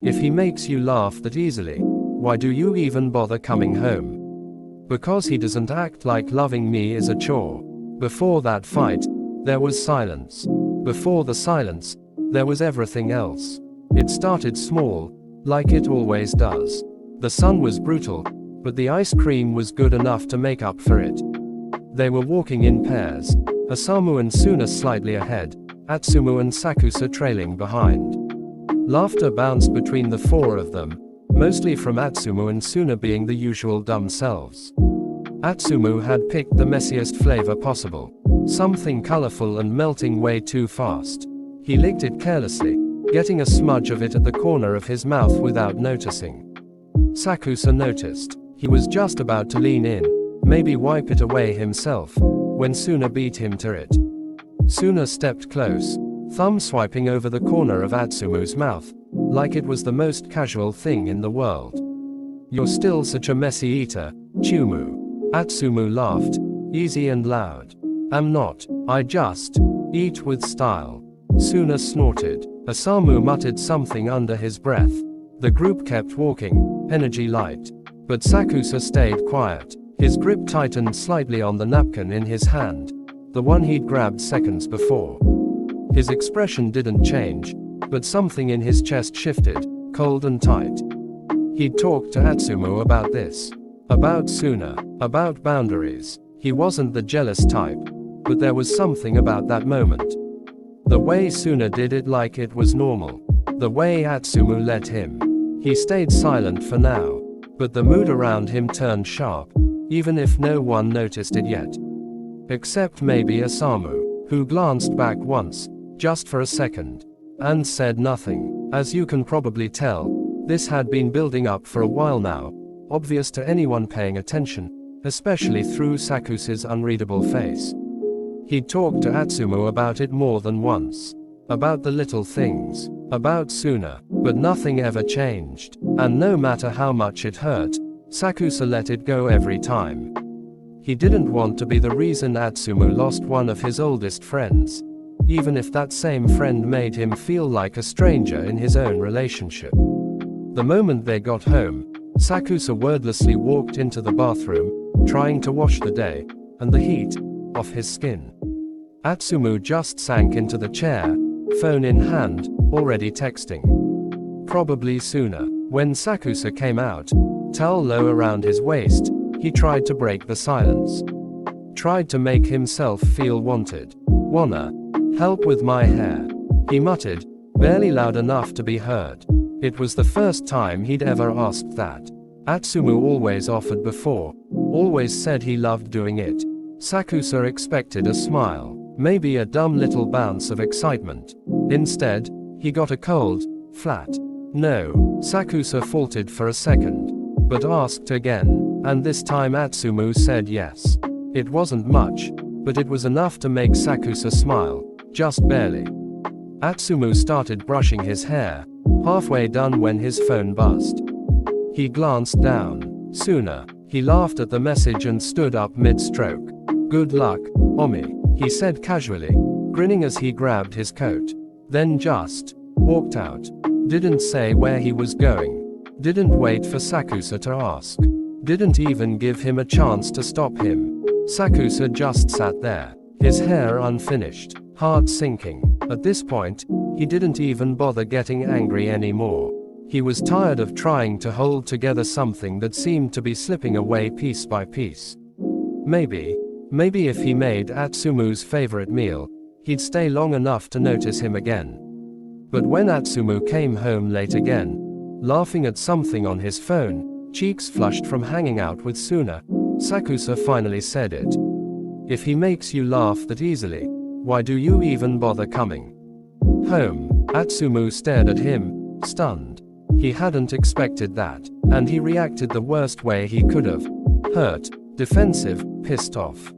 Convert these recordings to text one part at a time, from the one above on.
If he makes you laugh that easily, why do you even bother coming home? Because he doesn't act like loving me is a chore. Before that fight, there was silence. Before the silence, there was everything else. It started small, like it always does. The sun was brutal, but the ice cream was good enough to make up for it. They were walking in pairs, Atsumu and Suna slightly ahead, Atsumu and Sakusa trailing behind. Laughter bounced between the four of them, mostly from Atsumu and Suna being the usual dumb selves. Atsumu had picked the messiest flavor possible, something colorful and melting way too fast. He licked it carelessly, getting a smudge of it at the corner of his mouth without noticing. Sakusa noticed. He was just about to lean in, maybe wipe it away himself, when Suna beat him to it. Suna stepped close, thumb swiping over the corner of Atsumu's mouth, like it was the most casual thing in the world. "You're still such a messy eater, Chumu." Atsumu laughed, easy and loud. "I'm not, I just eat with style." Suna snorted. Atsumu muttered something under his breath. The group kept walking, energy light. But Sakusa stayed quiet. His grip tightened slightly on the napkin in his hand, the one he'd grabbed seconds before. His expression didn't change, but something in his chest shifted, cold and tight. He'd talked to Atsumu about this. About Suna, about boundaries. He wasn't the jealous type, but there was something about that moment. The way Suna did it like it was normal. The way Atsumu let him. He stayed silent for now, but the mood around him turned sharp, even if no one noticed it yet. Except maybe Atsumu, who glanced back once, just for a second, and said nothing. As you can probably tell, this had been building up for a while now, obvious to anyone paying attention, especially through Sakusa's unreadable face. He'd talked to Atsumu about it more than once. About the little things. About Suna. But nothing ever changed. And no matter how much it hurt, Sakusa let it go every time. He didn't want to be the reason Atsumu lost one of his oldest friends, even if that same friend made him feel like a stranger in his own relationship. The moment they got home, Sakusa wordlessly walked into the bathroom, trying to wash the day, and the heat, off his skin. Atsumu just sank into the chair, phone in hand, already texting. Probably Suna. When Sakusa came out, towel low around his waist, he tried to break the silence. Tried to make himself feel wanted. "Wanna help with my hair?" he muttered, barely loud enough to be heard. It was the first time he'd ever asked that. Atsumu always offered before, always said he loved doing it. Sakusa expected a smile, maybe a dumb little bounce of excitement. Instead, he got a cold, flat "no." Sakusa faltered for a second, but asked again, and this time Atsumu said yes. It wasn't much, but it was enough to make Sakusa smile, just barely. Atsumu started brushing his hair, halfway done when his phone buzzed. He glanced down. Suna. He laughed at the message and stood up mid-stroke. "Good luck, Omi," he said casually, grinning as he grabbed his coat. Then just walked out. Didn't say where he was going. Didn't wait for Sakusa to ask. Didn't even give him a chance to stop him. Sakusa just sat there, his hair unfinished, heart sinking. At this point, he didn't even bother getting angry anymore. He was tired of trying to hold together something that seemed to be slipping away piece by piece. Maybe if he made Atsumu's favorite meal, he'd stay long enough to notice him again. But when Atsumu came home late again, laughing at something on his phone, cheeks flushed from hanging out with Suna, Sakusa finally said it. "If he makes you laugh that easily, why do you even bother coming home?" Atsumu stared at him, stunned. He hadn't expected that, and he reacted the worst way he could have. Hurt, defensive, pissed off.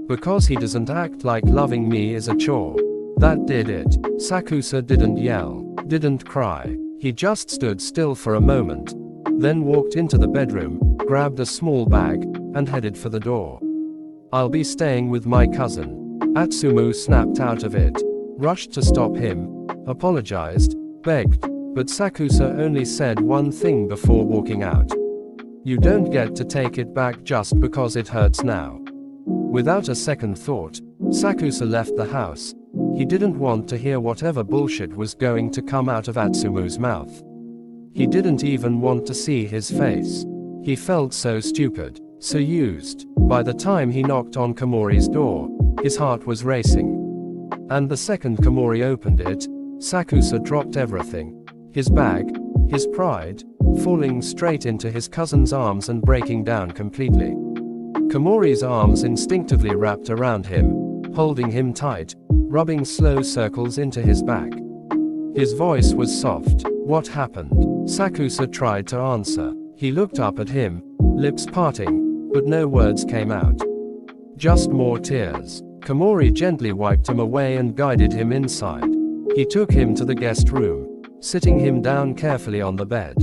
"Because he doesn't act like loving me is a chore." That did it. Sakusa didn't yell, didn't cry. He just stood still for a moment, then walked into the bedroom, grabbed a small bag, and headed for the door. "I'll be staying with my cousin." Atsumu snapped out of it, rushed to stop him, apologized, begged, But Sakusa only said one thing before walking out. You don't get to take it back just because it hurts now. Without a second thought, Sakusa left the house. He didn't want to hear whatever bullshit was going to come out of Atsumu's mouth. He didn't even want to see his face. He felt so stupid, so used. By the time he knocked on Komori's door, his heart was racing. And the second Komori opened it, Sakusa dropped everything. His bag, his pride, falling straight into his cousin's arms and breaking down completely. Komori's arms instinctively wrapped around him, holding him tight, rubbing slow circles into his back. His voice was soft. What happened? Sakusa tried to answer. He looked up at him, lips parting, but no words came out. Just more tears. Komori gently wiped him away and guided him inside. He took him to the guest room, sitting him down carefully on the bed.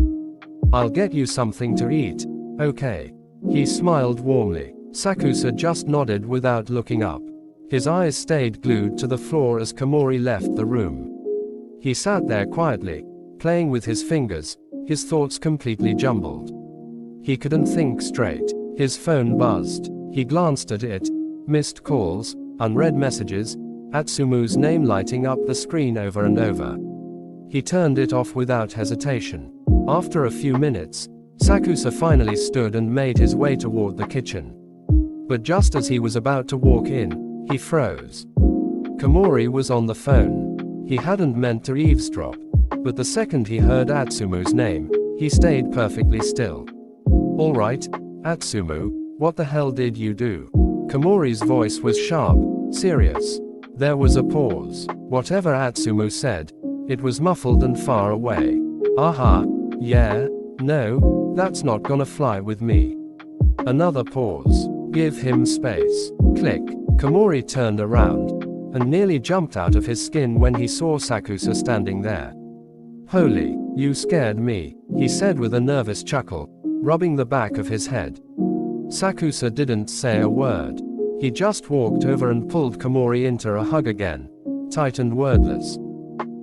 I'll get you something to eat, okay? He smiled warmly. Sakusa just nodded without looking up. His eyes stayed glued to the floor as Komori left the room. He sat there quietly, playing with his fingers, his thoughts completely jumbled. He couldn't think straight. His phone buzzed. He glanced at it. Missed calls, unread messages, Atsumu's name lighting up the screen over and over. He turned it off without hesitation. After a few minutes, Sakusa finally stood and made his way toward the kitchen. But just as he was about to walk in, he froze. Komori was on the phone. He hadn't meant to eavesdrop, but the second he heard Atsumu's name, he stayed perfectly still. All right, Atsumu, what the hell did you do? Komori's voice was sharp, serious. There was a pause. Whatever Atsumu said, it was muffled and far away. Aha, yeah, no, that's not gonna fly with me. Another pause. Give him space. Click. Komori turned around, and nearly jumped out of his skin when he saw Sakusa standing there. Holy, you scared me, he said with a nervous chuckle, rubbing the back of his head. Sakusa didn't say a word. He just walked over and pulled Komori into a hug again, tight and wordless.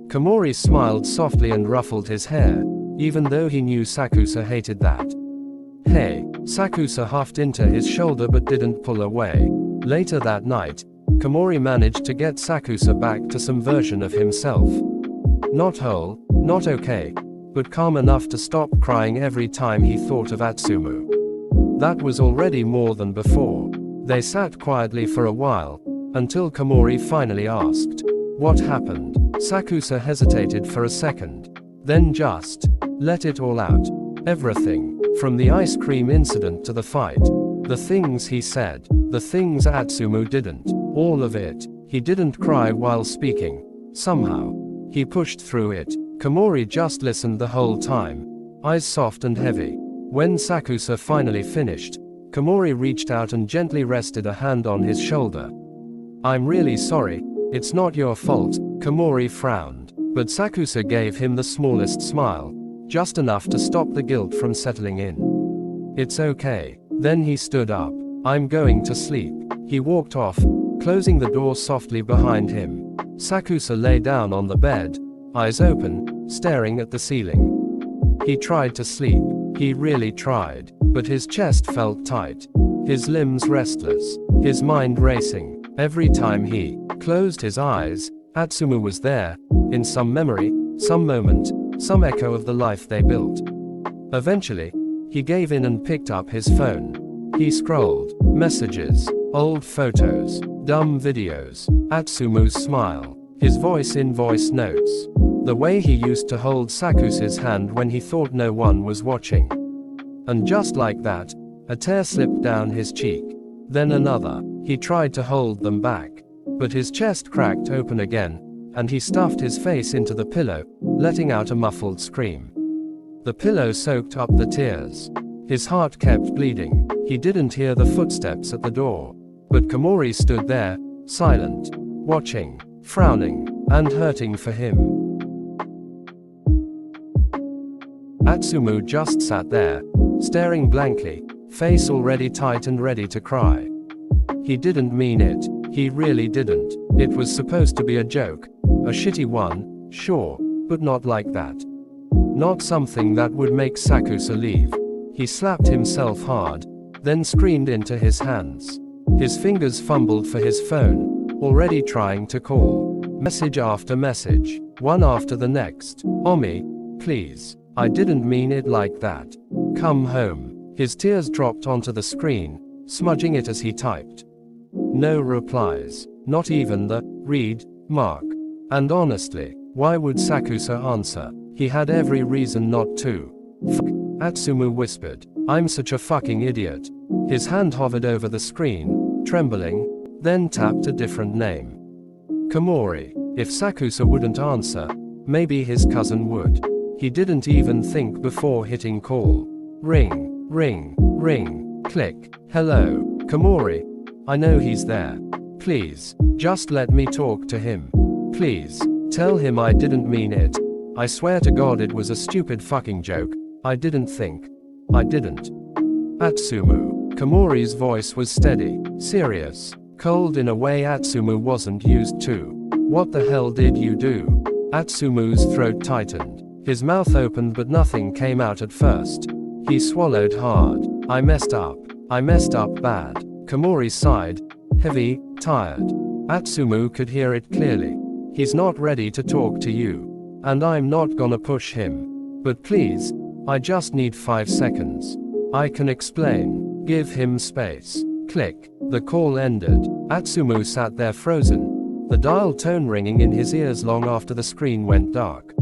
Komori smiled softly and ruffled his hair, even though he knew Sakusa hated that. Hey, Sakusa huffed into his shoulder but didn't pull away. Later that night, Komori managed to get Sakusa back to some version of himself. Not whole, not okay, but calm enough to stop crying every time he thought of Atsumu. That was already more than before. They sat quietly for a while, until Komori finally asked, "What happened?" Sakusa hesitated for a second, then just let it all out. Everything, from the ice cream incident to the fight, the things he said, the things Atsumu didn't, all of it. He didn't cry while speaking. Somehow, he pushed through it. Komori just listened the whole time, eyes soft and heavy. When Sakusa finally finished, Komori reached out and gently rested a hand on his shoulder. "I'm really sorry, it's not your fault," Komori frowned. But Sakusa gave him the smallest smile, just enough to stop the guilt from settling in. "It's okay." Then he stood up. "I'm going to sleep." He walked off, closing the door softly behind him. Sakusa lay down on the bed, eyes open, staring at the ceiling. He tried to sleep. He really tried, but his chest felt tight, his limbs restless, his mind racing. Every time he closed his eyes, Atsumu was there, in some memory, some moment, some echo of the life they built. Eventually, he gave in and picked up his phone. He scrolled. Messages, old photos, dumb videos, Atsumu's smile, his voice in voice notes. The way he used to hold Sakusa's hand when he thought no one was watching. And just like that, a tear slipped down his cheek. Then another. He tried to hold them back. But his chest cracked open again, and he stuffed his face into the pillow, letting out a muffled scream. The pillow soaked up the tears. His heart kept bleeding. He didn't hear the footsteps at the door. But Komori stood there, silent, watching, frowning, and hurting for him. Atsumu just sat there, staring blankly, face already tight and ready to cry. He didn't mean it. He really didn't. It was supposed to be a joke. A shitty one, sure, but not like that. not something that would make Sakusa leave. He slapped himself hard, then screamed into his hands. His fingers fumbled for his phone, already trying to call. Message after message, one after the next. Omi, please. I didn't mean it like that. Come home. His tears dropped onto the screen, smudging it as he typed. No replies, not even the read mark. And honestly, why would Sakusa answer? He had every reason not to. Fuck, Atsumu whispered. I'm such a fucking idiot. His hand hovered over the screen, trembling, then tapped a different name. Komori. If Sakusa wouldn't answer, maybe his cousin would. He didn't even think before hitting call. Ring, ring, ring, click. Hello, Komori. I know he's there. Please, just let me talk to him. Please, tell him I didn't mean it. I swear to God it was a stupid fucking joke. I didn't think. I didn't. Atsumu. Komori's voice was steady, serious, cold in a way Atsumu wasn't used to. What the hell did you do? Atsumu's throat tightened. His mouth opened but nothing came out at first. He swallowed hard. I messed up. I messed up bad. Komori sighed, heavy, tired. Atsumu could hear it clearly. He's not ready to talk to you. And I'm not gonna push him. But please, I just need 5 seconds. I can explain. Give him space. Click. The call ended. Atsumu sat there frozen, the dial tone ringing in his ears long after the screen went dark.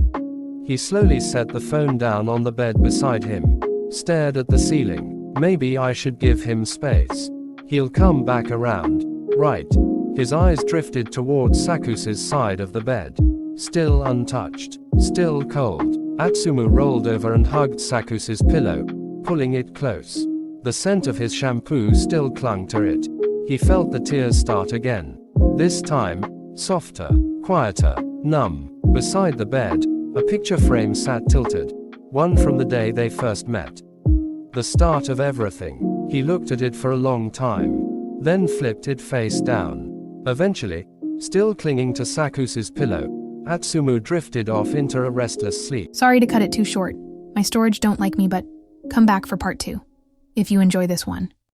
He slowly set the phone down on the bed beside him, stared at the ceiling. Maybe I should give him space. He'll come back around, right? His eyes drifted towards Sakusa's side of the bed. Still untouched, still cold. Atsumu rolled over and hugged Sakusa's pillow, pulling it close. The scent of his shampoo still clung to it. He felt the tears start again. This time, softer, quieter, numb. Beside the bed, a picture frame sat tilted. One from the day they first met. The start of everything. He looked at it for a long time, then flipped it face down. Eventually, still clinging to Sakusa's pillow, Atsumu drifted off into a restless sleep. Sorry to cut it too short. My storage don't like me, but come back for part 2. If you enjoy this one.